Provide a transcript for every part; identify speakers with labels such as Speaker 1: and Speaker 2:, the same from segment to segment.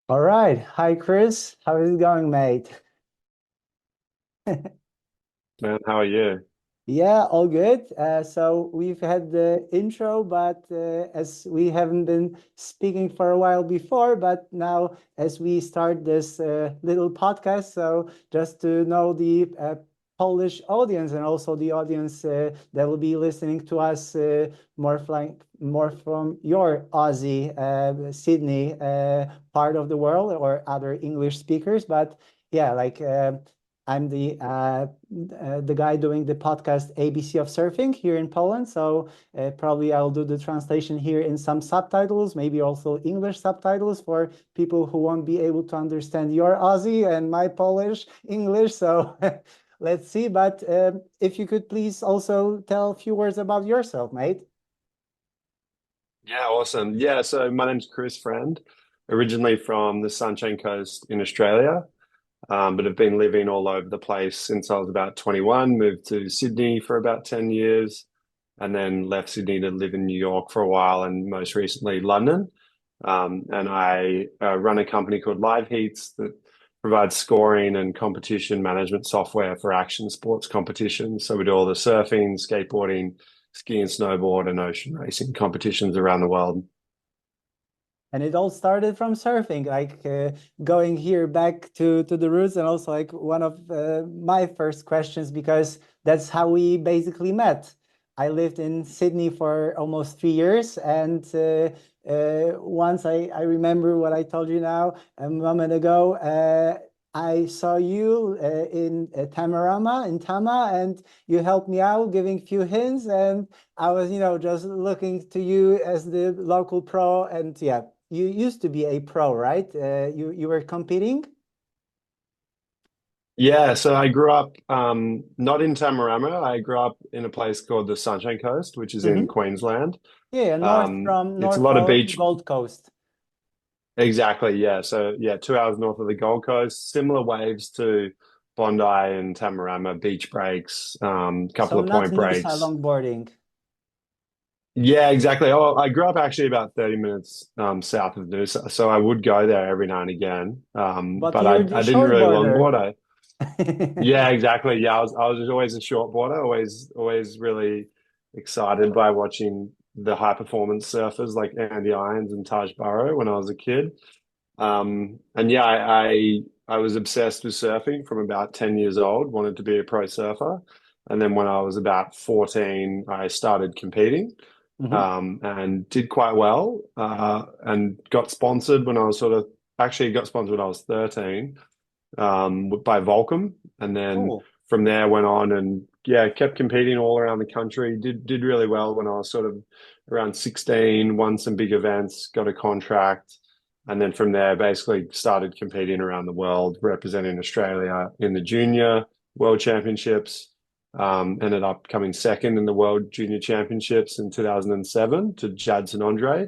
Speaker 1: All right. Hi, Chris. How is it going, mate?
Speaker 2: Man, how are you?
Speaker 1: Yeah, all good. So we've had the intro, but as we haven't been speaking for a while before, but now as we start this little podcast, so just to know the Polish audience and also the audience that will be listening to us more from your Aussie, Sydney part of the world or other English speakers, but yeah, I'm the guy doing the podcast ABC of Surfing here in Poland. So probably I'll do the translation here in some subtitles, maybe also English subtitles for people who won't be able to understand your Aussie and my Polish English. So let's see. But if you could please also tell a few words about yourself, mate.
Speaker 2: Yeah, awesome. Yeah, so my name's Chris Friend, originally from the Sunshine Coast in Australia, but have been living all over the place since I was about 21, moved to Sydney for about 10 years, and then left Sydney to live in New York for a while, and most recently London. And I run a company called Liveheats that provides scoring and competition management software for action sports competitions. So we do all the surfing, skateboarding, ski and snowboard, and ocean racing competitions around the world.
Speaker 1: And it all started from surfing, going here back to the roots, and also like one of my first questions because that's how we basically met. I lived in Sydney for almost 3 years, and once I remember what I told you now a moment ago. I saw you in Tamarama in Tama, and you helped me out, giving few hints, and I was, just looking to you as the local pro, and yeah, you used to be a pro, right? You were competing?
Speaker 2: Yeah, so I grew up not in Tamarama. I grew up in a place called the Sunshine Coast, which is in
Speaker 1: Hmm.
Speaker 2: Queensland.
Speaker 1: Yeah,
Speaker 2: It's a
Speaker 1: north
Speaker 2: lot of
Speaker 1: of
Speaker 2: beach.
Speaker 1: Gold Coast.
Speaker 2: Exactly, yeah. So yeah, 2 hours north of the Gold Coast, similar waves to Bondi and Tamarama, beach breaks, couple
Speaker 1: So
Speaker 2: of
Speaker 1: not
Speaker 2: point
Speaker 1: Noosa
Speaker 2: breaks.
Speaker 1: longboarding.
Speaker 2: Yeah, exactly. Oh, I grew up actually about 30 minutes south of Noosa, so I would go there every now and again.
Speaker 1: But
Speaker 2: But
Speaker 1: you're the
Speaker 2: I didn't really
Speaker 1: shortboarder.
Speaker 2: longboard. Yeah, exactly. Yeah, I was just always a shortboarder, always really excited by watching the high performance surfers like Andy Irons and Taj Burrow when I was a kid. And yeah, I was obsessed with surfing from about 10 years old, wanted to be a pro surfer. And then when I was about 14, I started competing
Speaker 1: Hmm.
Speaker 2: and did quite well and got sponsored when I was actually got sponsored when I was 13 by Volcom. And then
Speaker 1: Cool.
Speaker 2: from there went on and yeah, kept competing all around the country. Did really well when I was sort of around 16, won some big events, got a contract. And then from there, basically started competing around the world, representing Australia in the junior world championships. Ended up coming second in the world junior championships in 2007 to Jadson Andre,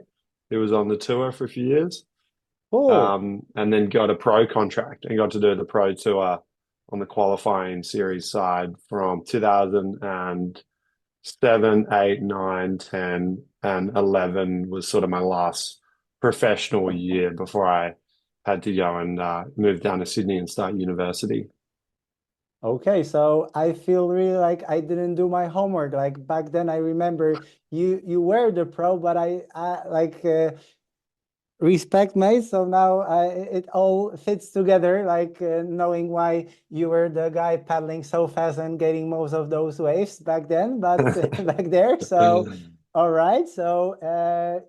Speaker 2: who was on the tour for a few years.
Speaker 1: Cool.
Speaker 2: And then got a pro contract and got to do the pro tour on the qualifying series side from 2007, 8, 9, 10, and 11 was sort of my last professional year before I had to go and move down to Sydney and start university.
Speaker 1: Okay, so I feel really like I didn't do my homework. Like back then, I remember you were the pro, but I respect, mate. So now it all fits together, like knowing why you were the guy paddling so fast and getting most of those waves back then, but back there. So, all right. So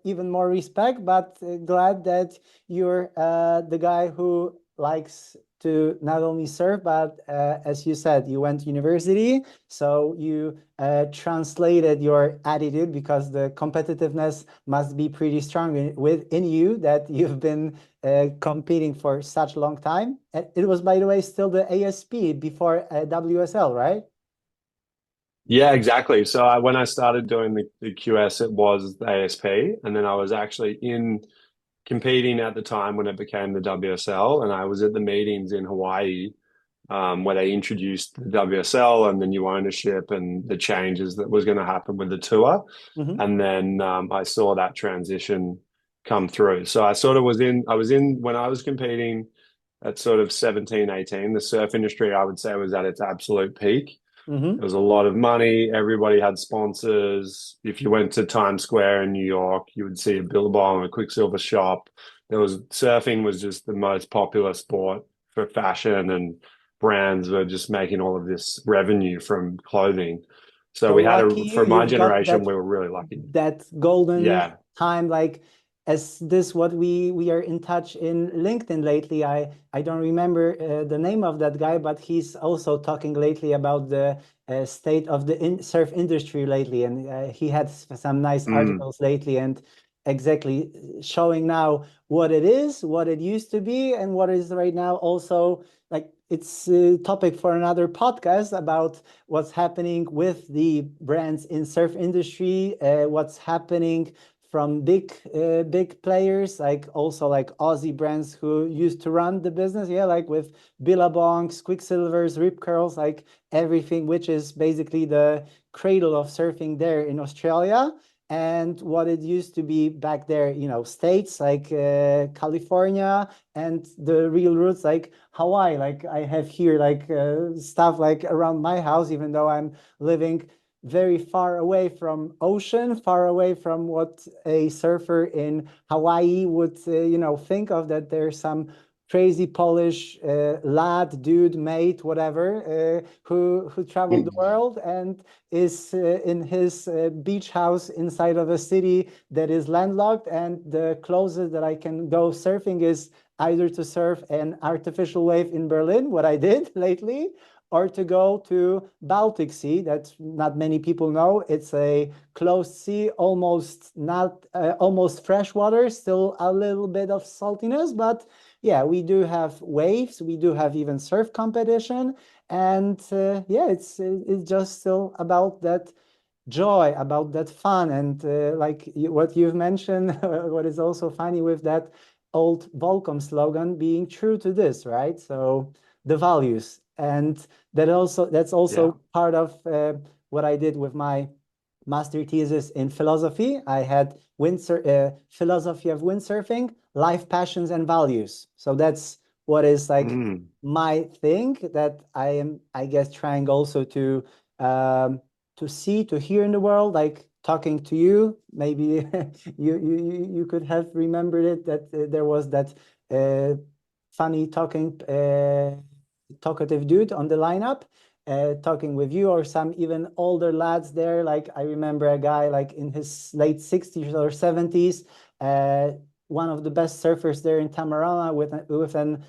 Speaker 1: even more respect, but glad that you're the guy who likes to not only surf, but as you said, you went to university, so you translated your attitude because the competitiveness must be pretty strong within you that you've been competing for such a long time. And it was, by the way, still the ASP before WSL, right?
Speaker 2: Yeah, exactly. So when I started doing the QS, it was the ASP, and then I was actually in competing at the time when it became the WSL, and I was at the meetings in Hawaii where they introduced the WSL and the new ownership and the changes that was going to happen with the tour.
Speaker 1: Hmm.
Speaker 2: And then I saw that transition come through. So I was in when I was competing at sort of 17, 18. The surf industry, I would say, was at its absolute peak. There
Speaker 1: Mm-hmm.
Speaker 2: was a lot of money. Everybody had sponsors. If you went to Times Square in New York, you would see a Billabong, a Quicksilver shop. Surfing was just the most popular sport for fashion, and brands were just making all of this revenue from clothing. So
Speaker 1: So lucky you,
Speaker 2: for my
Speaker 1: you've got
Speaker 2: generation,
Speaker 1: that
Speaker 2: we were really lucky.
Speaker 1: golden
Speaker 2: Yeah.
Speaker 1: time. Like, as this what we are in touch in LinkedIn lately. I don't remember the name of that guy, but he's also talking lately about the state of the surf industry lately, and he had some nice
Speaker 2: Mm.
Speaker 1: articles lately, and exactly showing now what it is, what it used to be, and what is right now. Also, like, it's a topic for another podcast about what's happening with the brands in surf industry, what's happening from big players, like also like Aussie brands who used to run the business, yeah, like with Billabongs, Quicksilvers, Rip Curls, like everything, which is basically the cradle of surfing there in Australia, and what it used to be back there, states like California, and the real roots like Hawaii. Like, I have here like stuff like around my house, even though I'm living very far away from ocean, far away from what a surfer in Hawaii would, think of, that there's some crazy Polish lad, dude, mate, whatever, who traveled the world and is in his beach house inside of a city that is landlocked, and the closest that I can go surfing is either to surf an artificial wave in Berlin, what I did lately, or to go to Baltic Sea. That not many people know. It's a closed sea, almost not almost freshwater, still a little bit of saltiness, but yeah, we do have waves. We do have even surf competition, and yeah, it's just still about that joy, about that fun, and like what you've mentioned, what is also funny with that old Volcom slogan being true to this, right? So the values, and that's
Speaker 2: Yeah.
Speaker 1: also part of what I did with my master thesis in philosophy. I had philosophy of windsurfing, life passions and values. So that's what is like
Speaker 2: Mm.
Speaker 1: my thing that I am, I guess, trying also um, to see, to hear in the world, like talking to you. Maybe you could have remembered it, that there was that uh, funny talkative dude on the lineup, talking with you, or some even older lads there. Like, I remember a guy like in his late 60s or 70s, uh, one of the best surfers there in Tamarana, with an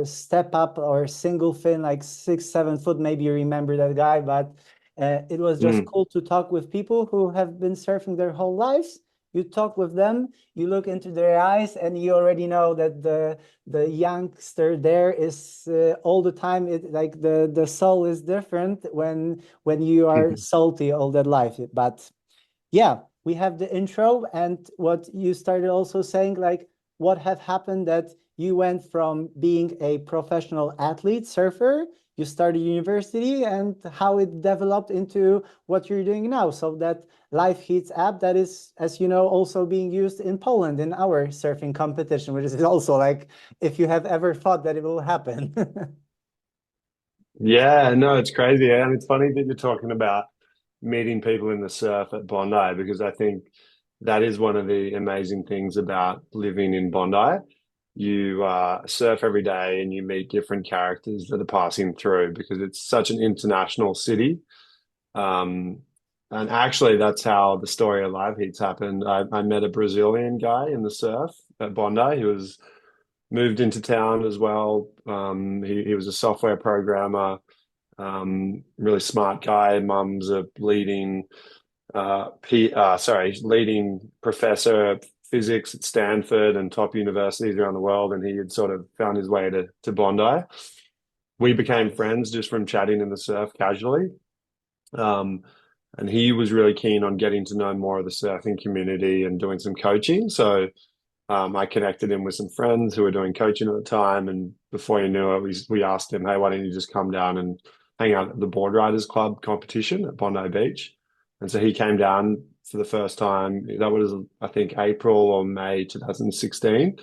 Speaker 1: step up or single fin, like 6 7 foot. Maybe you remember that guy, but it was just
Speaker 2: Mm.
Speaker 1: cool to talk with people who have been surfing their whole lives. You talk with them, you look into their eyes, and you already know that the youngster there is all the time, like the soul is different when you are salty all that life. But yeah, we have the intro, and what you started also saying, like what have happened, that you went from being a professional athlete surfer, you started university, and how it developed into what you're doing now. So that Liveheats app, that is, as you know, also being used in Poland in our surfing competition, which is also like, if you have ever thought that it will happen.
Speaker 2: Yeah, no, it's crazy. And it's funny that you're talking about meeting people in the surf at Bondi, because I think that is one of the amazing things about living in Bondi. You surf every day and you meet different characters that are passing through, because it's such an international city. Um, and actually, that's how the story of Live Heats happened. I met a Brazilian guy in the surf at Bondi. He was moved into town as well. He was a software programmer, really smart guy. Mum's a leading professor of physics at Stanford and top universities around the world. And he had sort of found his way to Bondi. We became friends just from chatting in the surf casually. Um, and he was really keen on getting to know more of the surfing community and doing some coaching. So I connected him with some friends who were doing coaching at the time, and before you knew it, we asked him, "Hey, why don't you just come down and hang out at the Board Riders Club competition at Bondi Beach?" And so he came down for the first time. That was, I think, April or May 2016.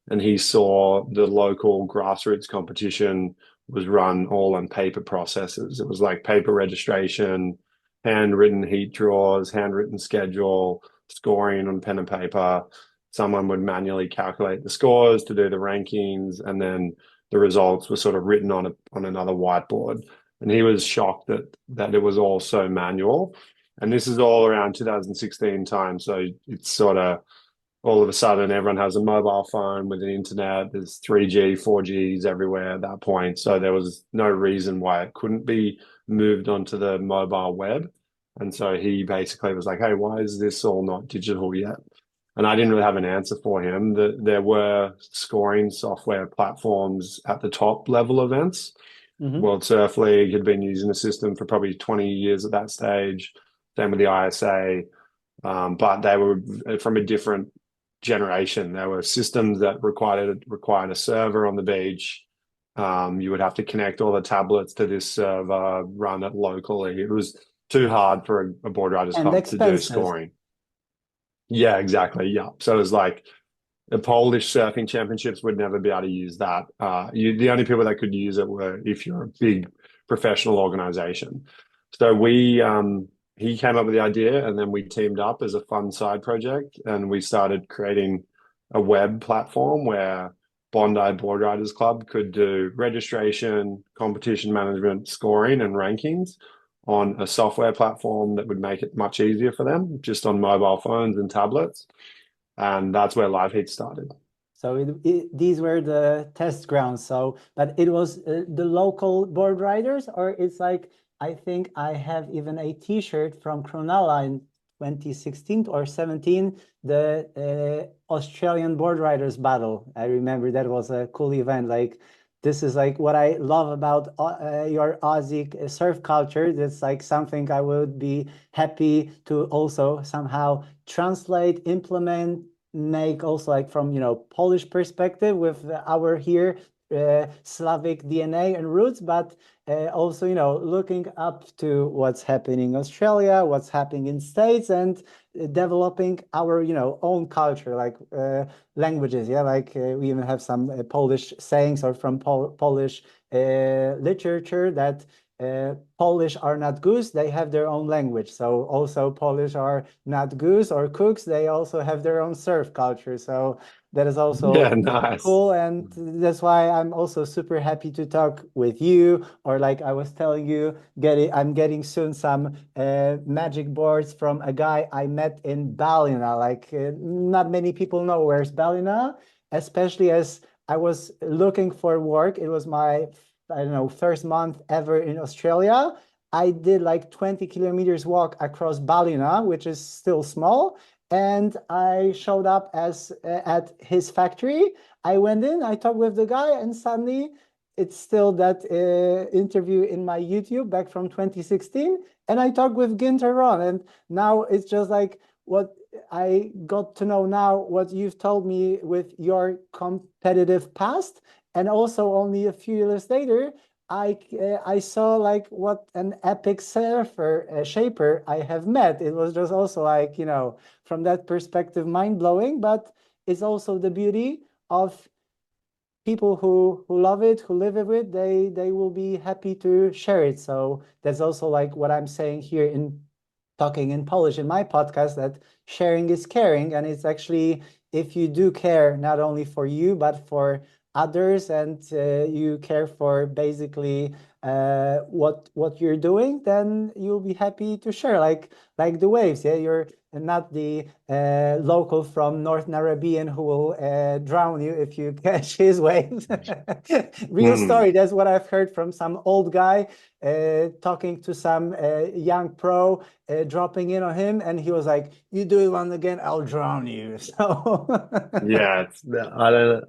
Speaker 2: And he saw the local grassroots competition was run all on paper processes. It was like paper registration, handwritten heat draws, handwritten schedule, scoring on pen and paper. Someone would manually calculate the scores to do the rankings, and then the results were sort of written on another whiteboard. And he was shocked that it was all so manual. And this is all around 2016 time, so it's sort of all of a sudden everyone has a mobile phone with an internet. There's 3G, 4Gs everywhere at that point. So there was no reason why it couldn't be moved onto the mobile web. And so he basically was like, hey, why is this all not digital yet? And I didn't really have an answer for him. There were scoring software platforms at the top level events.
Speaker 1: Mm-hmm.
Speaker 2: World Surf League had been using the system for probably 20 years at that stage. Same with the ISA. But they were from a different generation. There were systems that required a server on the beach. You would have to connect all the tablets to this server, run it locally. It was too hard for a board riders
Speaker 1: And
Speaker 2: club to do
Speaker 1: expensive.
Speaker 2: scoring. Yeah, exactly. Yeah. So it was like the Polish surfing championships would never be able to use that. The only people that could use it were if you're a big professional organization. So he came up with the idea, and then we teamed up as a fun side project, and we started creating a web platform where Bondi Board Riders Club could do registration, competition management, scoring, and rankings on a software platform that would make it much easier for them, just on mobile phones and tablets. And that's where Liveheats started.
Speaker 1: So these were the test grounds. So, but it was the local board riders, or it's like, I think I have even a T-shirt from Cronulla in 2016 or 17, the Australian board riders battle. I remember that was a cool event. Like, this is like what I love about your Aussie surf culture. That's like something I would be happy to also somehow translate, implement, make also like from Polish perspective with our here Slavic DNA and roots, but also looking up to what's happening in Australia, what's happening in States, and developing our own culture, like languages. Yeah, like we even have some Polish sayings or from Polish literature that Polish are not goose, they have their own language. So also Polish are not goose or cooks, they also have their own surf culture. So that is also
Speaker 2: Yeah, nice.
Speaker 1: cool. And that's why I'm also super happy to talk with you. Or like I was telling you, I'm getting soon some magic boards from a guy I met in Ballina. Like not many people know where's Ballina, especially as I was looking for work. It was my I don't know, first month ever in Australia. I did like 20 kilometers walk across Ballina, which is still small. And I showed up as at his factory. I went in, I talked with the guy, and suddenly it's still that interview in my YouTube back from 2016. And I talked with Ginter Ron. And now it's just like what I got to know now, what you've told me with your competitive past. And also only a few years later, I saw like what an epic surfer shaper I have met. It was just also like from that perspective mind blowing. But it's also the beauty of people who love it, who live with it. They will be happy to share it. So that's also like what I'm saying here in talking in Polish in my podcast, that sharing is caring. And it's actually, if you do care not only for you, but for others, and you care for basically what you're doing, then you'll be happy to share, like the waves. Yeah, you're not the local from North Caribbean who will drown you if you catch his waves. Real
Speaker 2: Mm.
Speaker 1: story. That's what I've heard from some old guy talking to some young pro, dropping in on him, and he was like, "You do it one again, I'll drown you." So
Speaker 2: Yeah, I don't.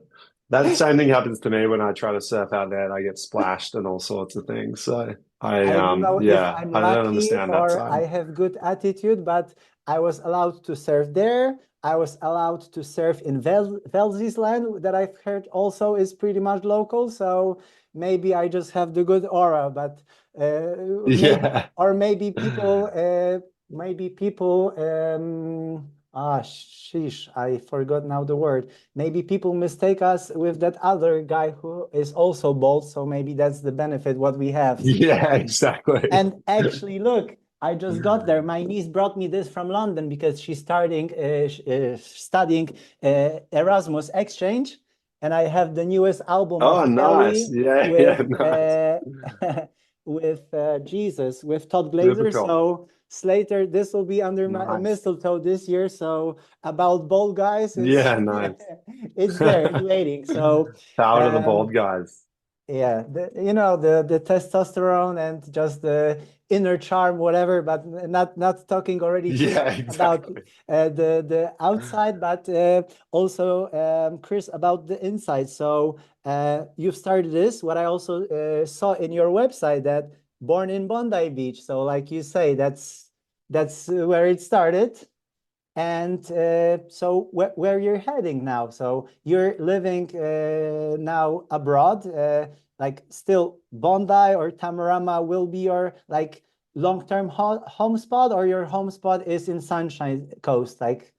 Speaker 2: That same thing happens to me when I try to surf out there and I get splashed and all sorts of things. So
Speaker 1: I don't know if
Speaker 2: yeah,
Speaker 1: I'm
Speaker 2: I don't
Speaker 1: lucky
Speaker 2: understand that
Speaker 1: or
Speaker 2: side.
Speaker 1: I have good attitude, but I was allowed to surf there. I was allowed to surf in Velzi's that I've heard also is pretty much local. So maybe I just have the good aura, but maybe
Speaker 2: Yeah.
Speaker 1: or maybe people maybe people sheesh, I forgot now the word. Maybe people mistake us with that other guy who is also bald, so maybe that's the benefit what we have.
Speaker 2: Yeah, exactly.
Speaker 1: And actually, look, I just got there. My niece brought me this from London because she's studying Erasmus exchange, and I have the newest album
Speaker 2: Oh,
Speaker 1: of
Speaker 2: nice.
Speaker 1: Kelly
Speaker 2: Yeah,
Speaker 1: with
Speaker 2: yeah, nice.
Speaker 1: with Jesus with Todd
Speaker 2: Super
Speaker 1: Glazer.
Speaker 2: cool.
Speaker 1: So Slater, this will be under my
Speaker 2: Nice.
Speaker 1: mistletoe this year. So about bald guys, it's
Speaker 2: Yeah, nice.
Speaker 1: it's there, it's waiting. So.
Speaker 2: Power to the
Speaker 1: Um,
Speaker 2: bald guys.
Speaker 1: yeah, the testosterone and just the inner charm, whatever, but not talking already too
Speaker 2: Yeah,
Speaker 1: much about
Speaker 2: exactly.
Speaker 1: the outside, but also Chris about the inside. So you've started this. What I also saw in your website that born in Bondi Beach. So like you say, that's where it started. And so where you're heading now? So you're living now abroad, like still Bondi or Tamarama will be your like long-term home spot, or your home spot is in Sunshine Coast? Like,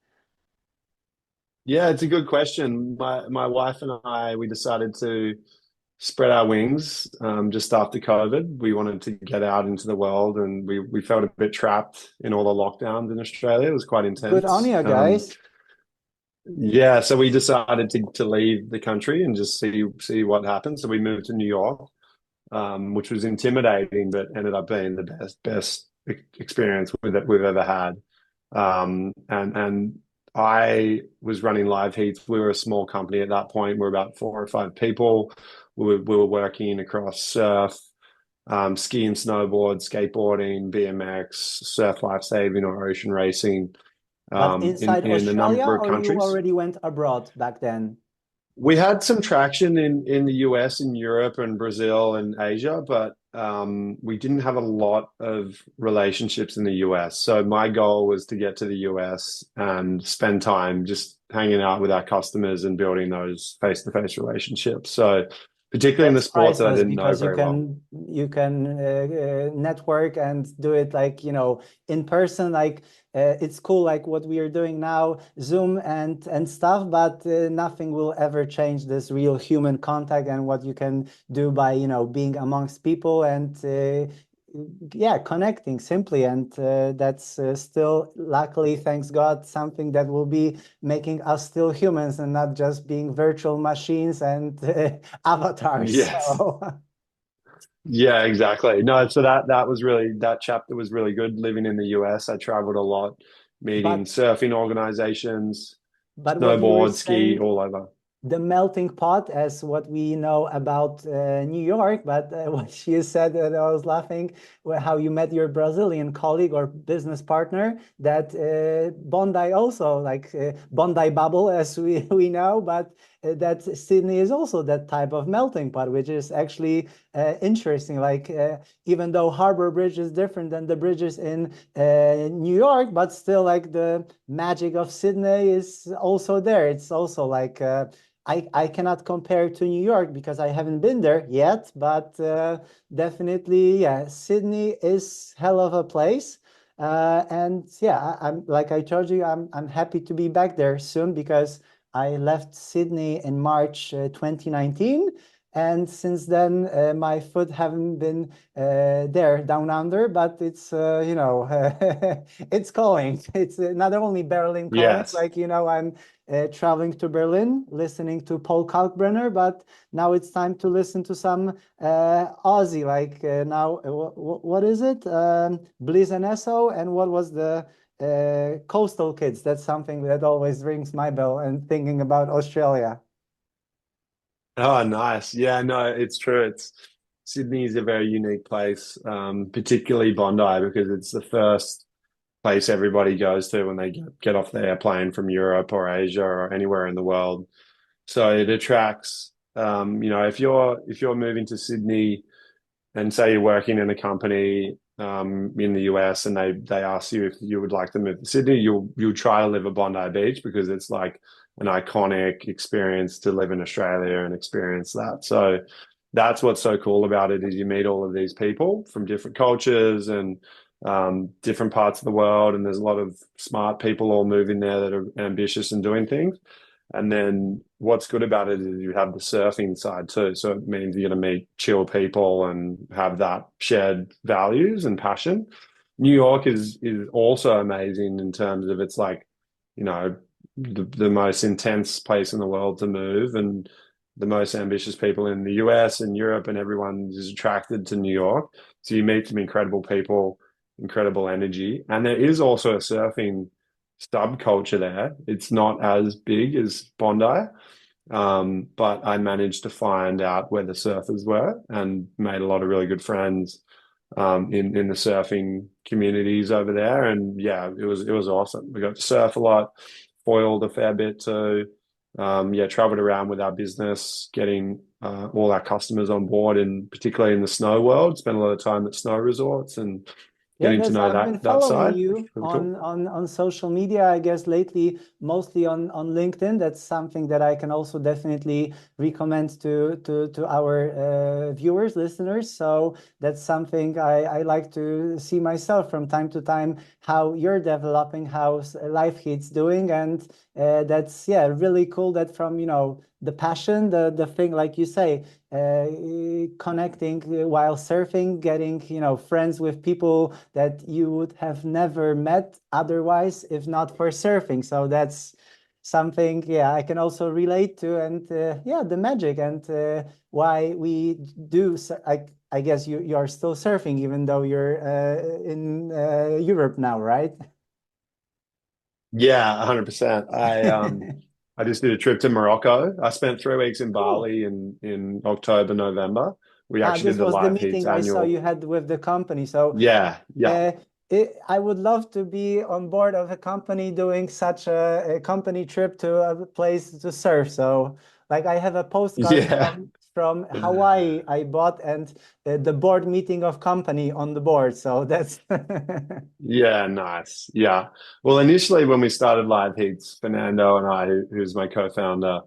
Speaker 2: Yeah, it's a good question. My wife and I, we decided to spread our wings just after COVID. We wanted to get out into the world, and we felt a bit trapped in all the lockdowns in Australia. It was quite
Speaker 1: good on
Speaker 2: intense.
Speaker 1: you guys.
Speaker 2: Yeah, so we decided to leave the country and just see what happens. So we moved to New York, which was intimidating, but ended up being the best experience we've ever had. And I was running Liveheats. We were a small company at that point. We were about 4 or 5 people. We were working across surf, ski and snowboard, skateboarding, BMX, surf lifesaving or ocean racing,
Speaker 1: But inside
Speaker 2: in a number
Speaker 1: Australia,
Speaker 2: of
Speaker 1: or you
Speaker 2: countries.
Speaker 1: already went abroad back then?
Speaker 2: We had some traction in the US and Europe and Brazil and Asia, but we didn't have a lot of relationships in the US. So my goal was to get to the US and spend time just hanging out with our customers and building those face-to-face relationships. So particularly in the
Speaker 1: That's
Speaker 2: sports that I
Speaker 1: priceless
Speaker 2: didn't know
Speaker 1: because
Speaker 2: very well.
Speaker 1: you can network and do it like in person. Like it's cool, like what we are doing now, Zoom and stuff. But nothing will ever change this real human contact and what you can do by being amongst people and yeah, connecting simply. And that's still, luckily, thanks God, something that will be making us still humans and not just being virtual machines and avatars.
Speaker 2: Yes.
Speaker 1: So,
Speaker 2: Yeah, exactly. No, so that was really that chapter was really good living in the US. I traveled a lot, meeting
Speaker 1: but
Speaker 2: surfing organizations,
Speaker 1: what you were
Speaker 2: snowboard, ski,
Speaker 1: saying,
Speaker 2: all over.
Speaker 1: the melting pot as what we know about New York, but what you said, I was laughing, how you met your Brazilian colleague or business partner, that Bondi also, like Bondi bubble as we know, but that Sydney is also that type of melting pot, which is actually interesting. Like even though Harbor Bridge is different than the bridges in New York, but still like the magic of Sydney is also there. It's also like I cannot compare to New York because I haven't been there yet, but definitely, yeah, Sydney is hell of a place. And yeah, I'm like I told you, I'm happy to be back there soon because I left Sydney in March 2019. And since then, my foot haven't been there down under, but it's it's calling. It's not only Berlin calling,
Speaker 2: Yes.
Speaker 1: like I'm traveling to Berlin, listening to Paul Kalkbrenner, but now it's time to listen to some Aussie. Like now, what is it? Bliss and Esso, and what was the Coastal Kids? That's something that always rings my bell. And thinking about Australia.
Speaker 2: Oh, nice. Yeah, no, it's true. It's Sydney is a very unique place, particularly Bondi, because it's the first place everybody goes to when they get off the airplane from Europe or Asia or anywhere in the world. So it attracts, if you're moving to Sydney and say you're working in a company in the US and they ask you if you would like to move to Sydney, you'll try to live at Bondi Beach because it's like an iconic experience to live in Australia and experience that. So that's what's so cool about it is you meet all of these people from different cultures and different parts of the world, and there's a lot of smart people all moving there that are ambitious and doing things. And then what's good about it is you have the surfing side too. So it means you're going to meet chill people and have that shared values and passion. New York is also amazing in terms of it's like, you know, the most intense place in the world to move and the most ambitious people in the US and Europe and everyone is attracted to New York. So you meet some incredible people, incredible energy. And there is also a surfing subculture there. It's not as big as Bondi, but I managed to find out where the surfers were and made a lot of really good friends in the surfing communities over there. And yeah, it was awesome. We got to surf a lot, foiled a fair bit too. Yeah, traveled around with our business, getting all our customers on board, and particularly in the snow world. Spent a lot of time at snow resorts and
Speaker 1: Yeah,
Speaker 2: getting to
Speaker 1: that's
Speaker 2: know
Speaker 1: I've been
Speaker 2: that
Speaker 1: following
Speaker 2: side, which
Speaker 1: you
Speaker 2: is really cool.
Speaker 1: on social media, I guess lately, mostly on LinkedIn. That's something that I can also definitely recommend to our viewers, listeners. So that's something I like to see myself from time to time, how you're developing, how Liveheats doing, and that's yeah, really cool that from the passion, the thing like you say, connecting while surfing, getting friends with people that you would have never met otherwise if not for surfing. So that's something, yeah, I can also relate to, and yeah, the magic and why we do. I guess you are still surfing even though you're in Europe now, right?
Speaker 2: Yeah, 100%. I just did a trip to Morocco. I spent 3 weeks in
Speaker 1: Cool.
Speaker 2: Bali in October, November. We actually
Speaker 1: This
Speaker 2: did the
Speaker 1: was the
Speaker 2: Live Heats
Speaker 1: meeting I saw
Speaker 2: annual.
Speaker 1: you had with the company. So
Speaker 2: Yeah, yeah.
Speaker 1: Uh, I would love to be on board of a company doing such a company trip to a place to surf. So, like, I have a postcard
Speaker 2: Yeah.
Speaker 1: from Hawaii I bought, and the board meeting of company on the board. So that's
Speaker 2: Yeah, nice. Yeah. Well, initially when we started Live Heats, Fernando and I, who's my co-founder,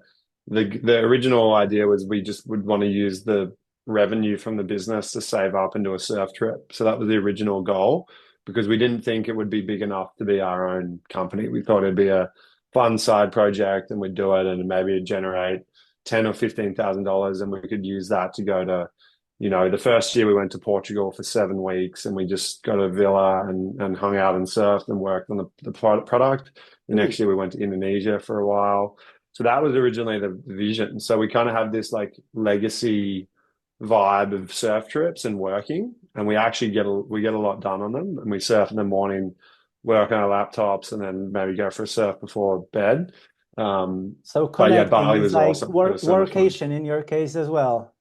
Speaker 2: the original idea was we just would want to use the revenue from the business to save up and do a surf trip. So that was the original goal because we didn't think it would be big enough to be our own company. We thought it'd be a fun side project and we'd do it and maybe it'd generate 10 or $15,000 and we could use that to go to the first year we went to Portugal for 7 weeks and we just got a villa and hung out and surfed and worked on the product. The next
Speaker 1: sweet.
Speaker 2: year we went to Indonesia for a while. So that was originally the vision. So we kind of have this like legacy vibe of surf trips and working, and we actually get a lot done on them. And we surf in the morning, work on our laptops, and then maybe go for a surf before bed.
Speaker 1: So
Speaker 2: But yeah,
Speaker 1: connecting
Speaker 2: Bali
Speaker 1: is
Speaker 2: was
Speaker 1: like
Speaker 2: awesome. It was so much fun.
Speaker 1: workation in your case as well.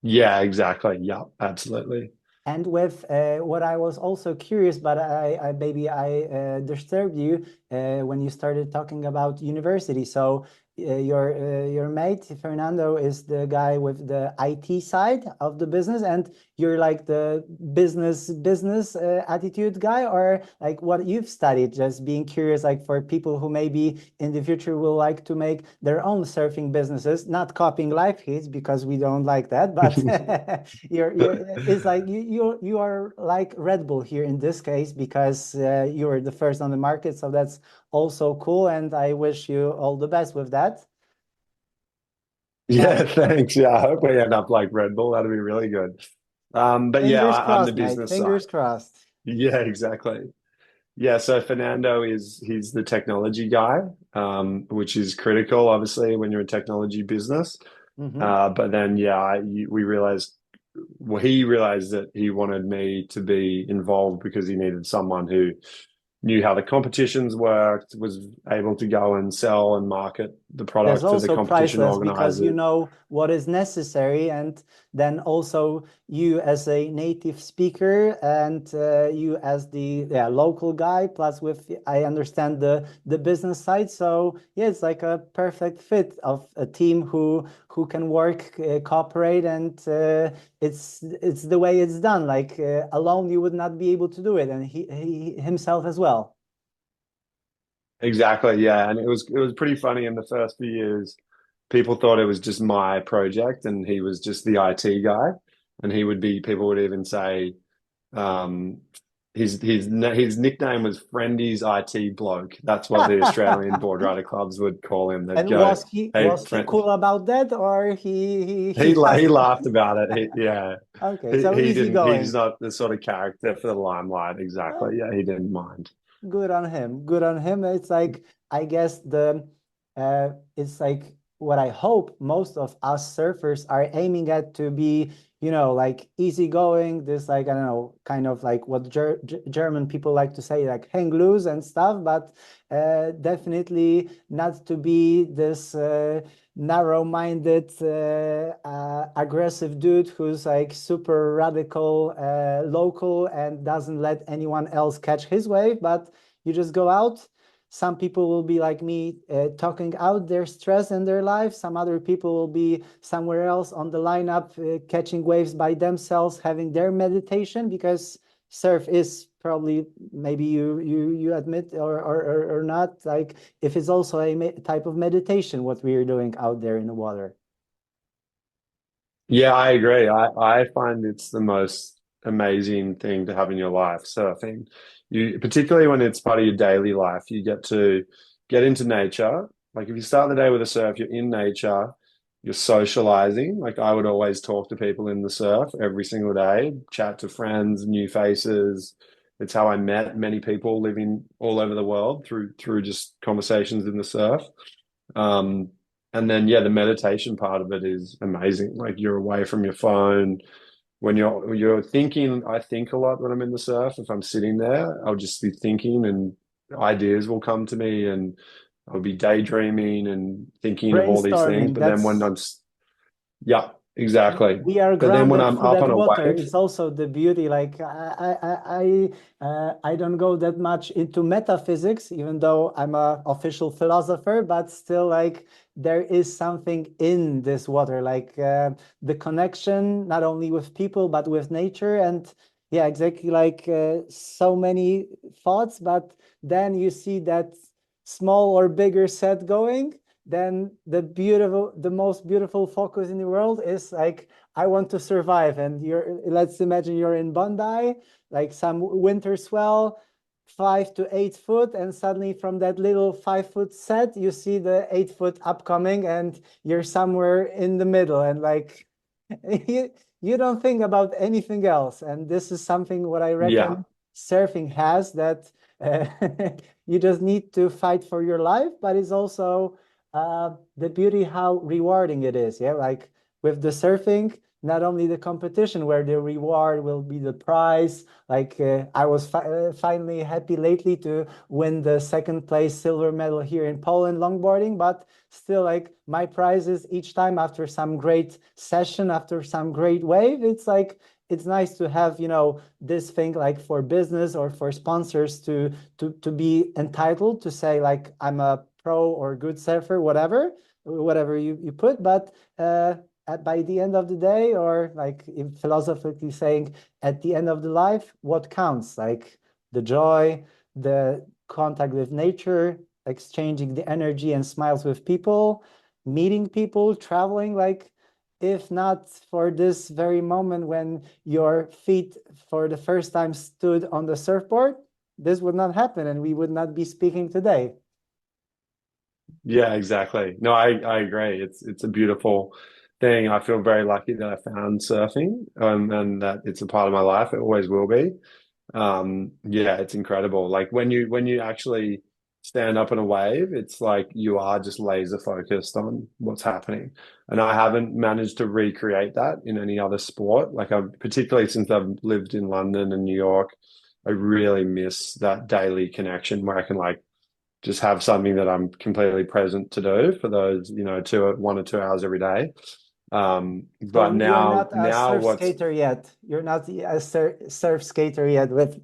Speaker 2: Yeah, exactly. Yeah, absolutely.
Speaker 1: And with what I was also curious, but I maybe I disturbed you when you started talking about university. So your mate Fernando is the guy with the IT side of the business, and you're like the business attitude guy, or like what you've studied. Just being curious, like for people who maybe in the future will like to make their own surfing businesses, not copying life hits because we don't like that, but you're it's like you are like Red Bull here in this case because you're the first on the market, so that's also cool, and I wish you all the best with that.
Speaker 2: Yeah,
Speaker 1: And
Speaker 2: thanks. Yeah, I hope we end up like Red Bull. That'd be really good. But yeah,
Speaker 1: fingers
Speaker 2: I'm the
Speaker 1: crossed, mate.
Speaker 2: business side.
Speaker 1: Fingers crossed.
Speaker 2: Yeah, exactly. Yeah, so Fernando he's the technology guy, which is critical, obviously, when you're a technology business.
Speaker 1: Hmm.
Speaker 2: But then, yeah, we realized, well, he realized that he wanted me to be involved because he needed someone who knew how the competitions worked, was able to go and sell and market the
Speaker 1: That's
Speaker 2: product to the
Speaker 1: also
Speaker 2: competition
Speaker 1: priceless because you
Speaker 2: organizers.
Speaker 1: know what is necessary, and then also you as a native speaker and you as the yeah, local guy, plus with I understand the business side. So yeah, it's like a perfect fit of a team who can work, cooperate, and it's the way it's done. Like alone, you would not be able to do it, and he himself as well.
Speaker 2: Exactly, yeah. And it was pretty funny in the first few years. People thought it was just my project and he was just the IT guy. And people would even say, Um, his nickname was Friendy's IT bloke. That's what the Australian board rider clubs would call him. They'd
Speaker 1: And
Speaker 2: go, "Hey,
Speaker 1: was he
Speaker 2: friend."
Speaker 1: cool about that, or he has
Speaker 2: He laughed about it. Yeah,
Speaker 1: okay, so
Speaker 2: he
Speaker 1: easy
Speaker 2: didn't. He's
Speaker 1: going.
Speaker 2: not the sort of character for the limelight.
Speaker 1: Uh,
Speaker 2: Exactly. Yeah, he didn't mind.
Speaker 1: Good on him. Good on him. It's like I guess it's like what I hope most of us surfers are aiming at to be, like easygoing, this like I don't know, kind of like what German people like to say, like hang loose and stuff, but definitely not to be this narrow-minded, aggressive dude who's like super radical, local and doesn't let anyone else catch his wave, but you just go out. Some people will be like me, talking out their stress in their life. Some other people will be somewhere else on the lineup, catching waves by themselves, having their meditation, because surf is probably, maybe you admit, or not, like if it's also a type of meditation what we are doing out there in the water.
Speaker 2: Yeah, I agree. I find it's the most amazing thing to have in your life, surfing. You, particularly when it's part of your daily life, you get to get into nature. Like if you start the day with a surf, you're in nature, you're socializing. Like I would always talk to people in the surf every single day, chat to friends, new faces. It's how I met many people living all over the world through just conversations in the surf. Um, and then yeah, the meditation part of it is amazing. Like you're away from your phone. When you're thinking, I think a lot when I'm in the surf. If I'm sitting there, I'll just be thinking and ideas will come to me and I'll be daydreaming and thinking of all these things.
Speaker 1: Brainstorming,
Speaker 2: But then when
Speaker 1: that's
Speaker 2: yeah, exactly.
Speaker 1: we are
Speaker 2: But then when
Speaker 1: grounded
Speaker 2: I'm
Speaker 1: through
Speaker 2: up
Speaker 1: that
Speaker 2: on a
Speaker 1: water.
Speaker 2: wave,
Speaker 1: It's also the beauty. Like I don't go that much into metaphysics, even though I'm a official philosopher. But still, like there is something in this water, like the connection not only with people but with nature. And yeah, exactly, like so many thoughts. But then you see that small or bigger set going, then the most beautiful focus in the world is like, I want to survive. And let's imagine you're in Bondi, like some winter swell, 5 to 8 foot, and suddenly from that little 5 foot set, you see the 8 foot upcoming, and you're somewhere in the middle, and like you, you don't think about anything else. And this is something what I
Speaker 2: yeah.
Speaker 1: reckon surfing has, that uh, you just need to fight for your life, but it's also the beauty how rewarding it is. Yeah, like with the surfing, not only the competition where the reward will be the prize. Like I was finally happy lately to win the second place silver medal here in Poland longboarding, but still, like my prizes each time after some great session, after some great wave, it's like it's nice to have, this thing like for business or for sponsors to be entitled to say like I'm a pro or good surfer, whatever you put. But by the end of the day, or like philosophically saying, at the end of the life, what counts? Like the joy, the contact with nature, exchanging the energy and smiles with people, meeting people, traveling. Like if not for this very moment when your feet for the first time stood on the surfboard, this would not happen and we would not be speaking today.
Speaker 2: Yeah, exactly. No, I agree. It's a beautiful thing. I feel very lucky that I found surfing, and that it's a part of my life. It always will be. Yeah, it's incredible. Like when you actually stand up in a wave, it's like you are just laser focused on what's happening. And I haven't managed to recreate that in any other sport. Like I've particularly since I've lived in London and New York, I really miss that daily connection where I can like just have something that I'm completely present to do for those, 1 or 2 hours every day. But
Speaker 1: So you're not a
Speaker 2: now
Speaker 1: surf
Speaker 2: what's
Speaker 1: skater yet. You're not a surf skater yet with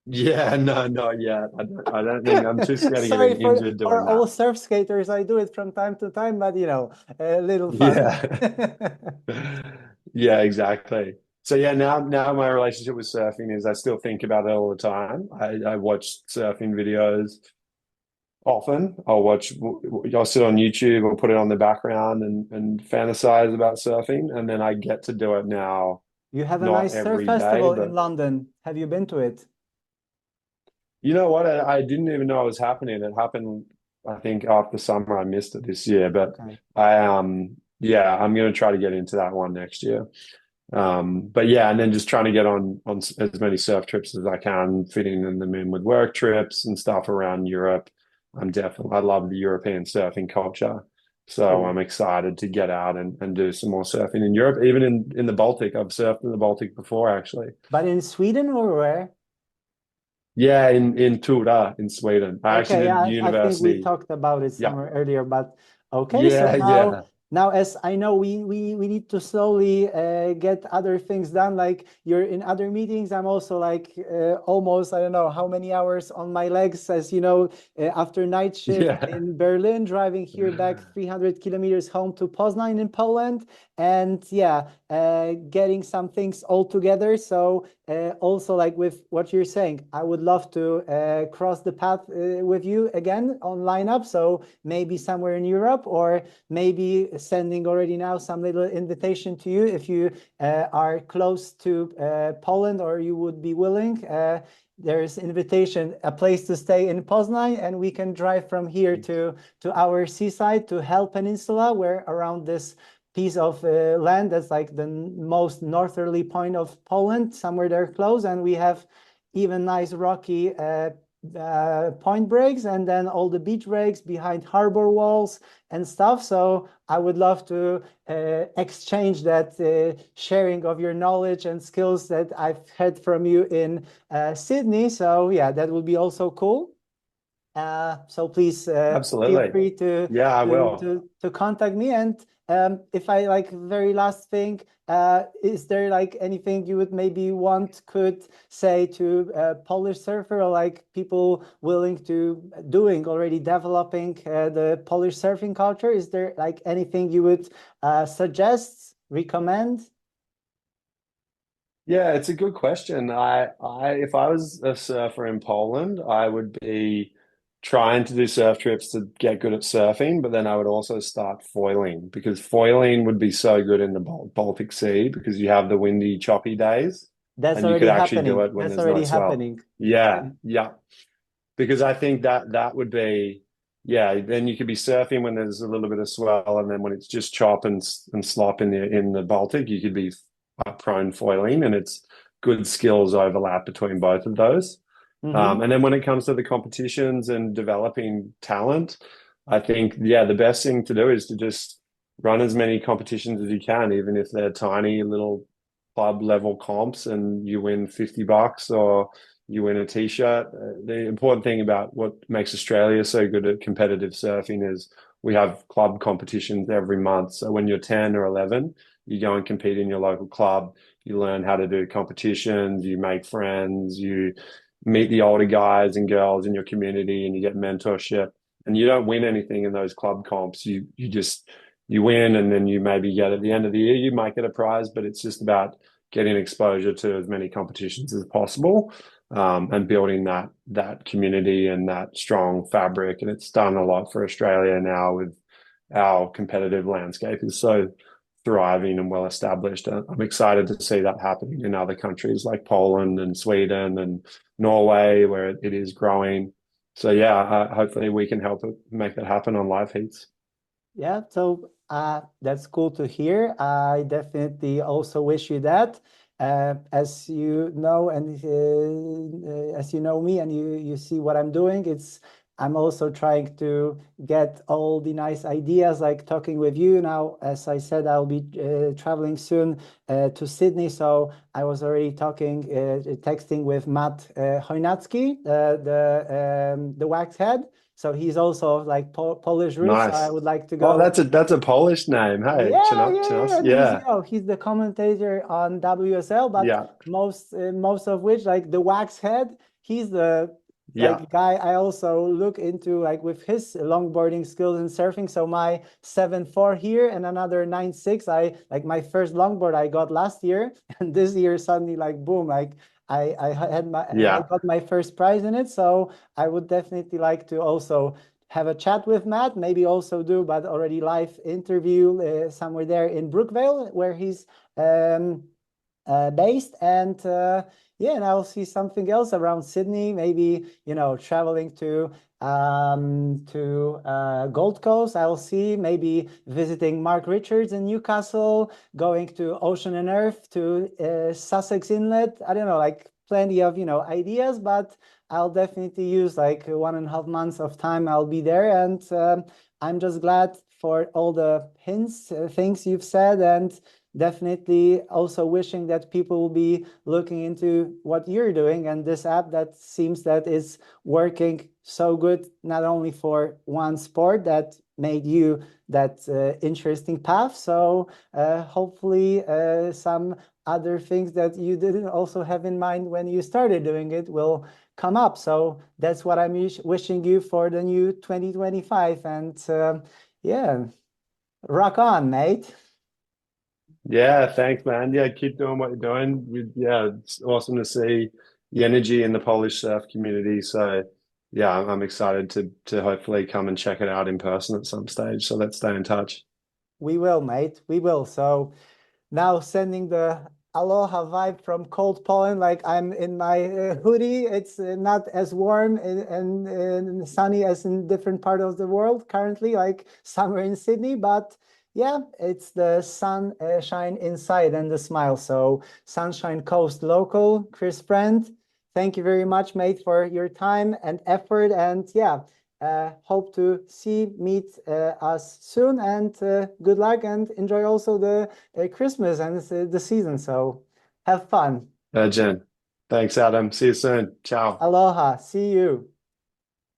Speaker 2: yeah, no, not yet. I don't think I'm too scared of
Speaker 1: sorry
Speaker 2: getting
Speaker 1: for
Speaker 2: injured
Speaker 1: for
Speaker 2: doing that.
Speaker 1: all surf skaters. I do it from time to time, but a little fun.
Speaker 2: Yeah. Yeah, exactly. So yeah, now my relationship with surfing is I still think about it all the time. I watch surfing videos often. I'll sit on YouTube or put it on the background and fantasize about surfing, and then I get to do it now
Speaker 1: You have a
Speaker 2: not
Speaker 1: nice surf
Speaker 2: every day,
Speaker 1: festival in
Speaker 2: but
Speaker 1: London. Have you been to it?
Speaker 2: you know what? I didn't even know it was happening. It happened, I think, after summer. I missed it this year, but
Speaker 1: Okay.
Speaker 2: yeah, I'm going to try to get into that one next year. But yeah, and then just trying to get on as many surf trips as I can, fitting them in with work trips and stuff around Europe. I love the European surfing culture. So
Speaker 1: Cool.
Speaker 2: I'm excited to get out and do some more surfing in Europe, even in the Baltic. I've surfed in the Baltic before, actually.
Speaker 1: But in Sweden or where?
Speaker 2: Yeah, in Tura in Sweden. I
Speaker 1: Okay,
Speaker 2: actually
Speaker 1: yeah,
Speaker 2: did
Speaker 1: I think we
Speaker 2: university.
Speaker 1: talked about it
Speaker 2: Yeah.
Speaker 1: somewhere earlier, but okay, so
Speaker 2: Yeah,
Speaker 1: now
Speaker 2: yeah.
Speaker 1: now as I know we need to slowly get other things done. Like you're in other meetings, I'm also like almost I don't know how many hours on my legs, as you know, after night shift
Speaker 2: Yeah.
Speaker 1: in Berlin, driving here back 300 kilometers home to Poznan in Poland, and yeah, getting some things all together. So also like with what you're saying, I would love to cross the path with you again on lineup. So maybe somewhere in Europe, or maybe sending already now some little invitation to you if you are close to Poland or you would be willing. There's invitation, a place to stay in Poznan, and we can drive from here to our seaside to Hell Peninsula, where around this piece of land that's like the most northerly point of Poland, somewhere there close, and we have even nice rocky point breaks and then all the beach breaks behind harbor walls and stuff. So I would love to exchange that sharing of your knowledge and skills that I've had from you in Sydney. So yeah, that would be also cool. So please feel
Speaker 2: Absolutely.
Speaker 1: free
Speaker 2: Yeah, I will.
Speaker 1: to contact me. And if I like very last thing, is there like anything you would maybe could say to Polish surfer, or like people willing to doing already developing the Polish surfing culture? Is there like anything you would suggest, recommend?
Speaker 2: Yeah, it's a good question. If I was a surfer in Poland, I would be trying to do surf trips to get good at surfing, but then I would also start foiling because foiling would be so good in the Baltic Sea because you have the windy, choppy days,
Speaker 1: That's
Speaker 2: and you could
Speaker 1: already
Speaker 2: actually do
Speaker 1: happening.
Speaker 2: it when
Speaker 1: That's
Speaker 2: there's no
Speaker 1: already
Speaker 2: swell.
Speaker 1: happening.
Speaker 2: Yeah, yeah. Because I think that would be, yeah, then you could be surfing when there's a little bit of swell, and then when it's just chop and slop in the Baltic, you could be prone foiling, and it's good skills overlap between both of those.
Speaker 1: Mm-hmm.
Speaker 2: And then when it comes to the competitions and developing talent, I think, yeah, the best thing to do is to just run as many competitions as you can, even if they're tiny little club level comps and you win $50 or you win a t-shirt. The important thing about what makes Australia so good at competitive surfing is we have club competitions every month. So when you're 10 or 11, you go and compete in your local club. You learn how to do competitions, you make friends, you meet the older guys and girls in your community, and you get mentorship. And you don't win anything in those club comps. You just you win, and then you maybe get at the end of the year you might get a prize, but it's just about getting exposure to as many competitions as possible, and building that community and that strong fabric. And it's done a lot for Australia now with our competitive landscape is so thriving and well established. I'm excited to see that happening in other countries like Poland and Sweden and Norway, where it is growing. So yeah, hopefully we can help it make that happen on Liveheats.
Speaker 1: Yeah, so that's cool to hear. I definitely also wish you that. As you know, and as you know me, and you see what I'm doing, I'm also trying to get all the nice ideas, like talking with you now. As I said, I'll be traveling soon to Sydney, so I was already texting with Matt Chojnacki, the wax head. So he's also like Polish roots. So I
Speaker 2: Nice.
Speaker 1: would like to
Speaker 2: Oh,
Speaker 1: go.
Speaker 2: that's a Polish name. Hey,
Speaker 1: Yeah,
Speaker 2: Chinos,
Speaker 1: yeah, yeah.
Speaker 2: Chinos.
Speaker 1: And
Speaker 2: Yeah,
Speaker 1: he's the commentator on WSL, but
Speaker 2: yeah,
Speaker 1: most of which like the wax head, he's the
Speaker 2: yeah,
Speaker 1: like guy I also look into like with his longboarding skills and surfing. So my 7.4 here and another 9.6. I like my first longboard I got last year, and this year suddenly like boom, like I
Speaker 2: yeah.
Speaker 1: got my first prize in it. So I would definitely like to also have a chat with Matt, maybe also do, but already live interview somewhere there in Brookvale, where he's um, based. And yeah, and I'll see something else around Sydney, maybe, traveling to Gold Coast. I'll see maybe visiting Mark Richards in Newcastle, going to Ocean and Earth to Sussex Inlet. I don't know, like plenty of, ideas, but I'll definitely use like 1.5 months of time I'll be there. And I'm just glad for all the hints, things you've said, and definitely also wishing that people will be looking into what you're doing and this app that seems that is working so good, not only for one sport that made you that interesting path. So hopefully some other things that you didn't also have in mind when you started doing it will come up. So that's what I'm wishing you for the new 2025. And yeah, rock on, mate.
Speaker 2: Yeah, thanks, man. Yeah, keep doing what you're doing. Yeah, it's awesome to see the energy in the Polish surf community. So, yeah, I'm excited to hopefully come and check it out in person at some stage. So let's stay in touch.
Speaker 1: We will, mate. We will. So now sending the aloha vibe from cold Poland, like I'm in my hoodie. It's not as warm and sunny as in different part of the world currently, like somewhere in Sydney. But yeah, it's the sun shine inside and the smile. So Sunshine Coast local, Chris Friend, thank you very much, mate, for your time and effort. And yeah, hope to meet us soon, and good luck and enjoy also the Christmas and the season. So have fun.
Speaker 2: Jen, thanks, Adam. See you soon. Ciao.
Speaker 1: Aloha. See you.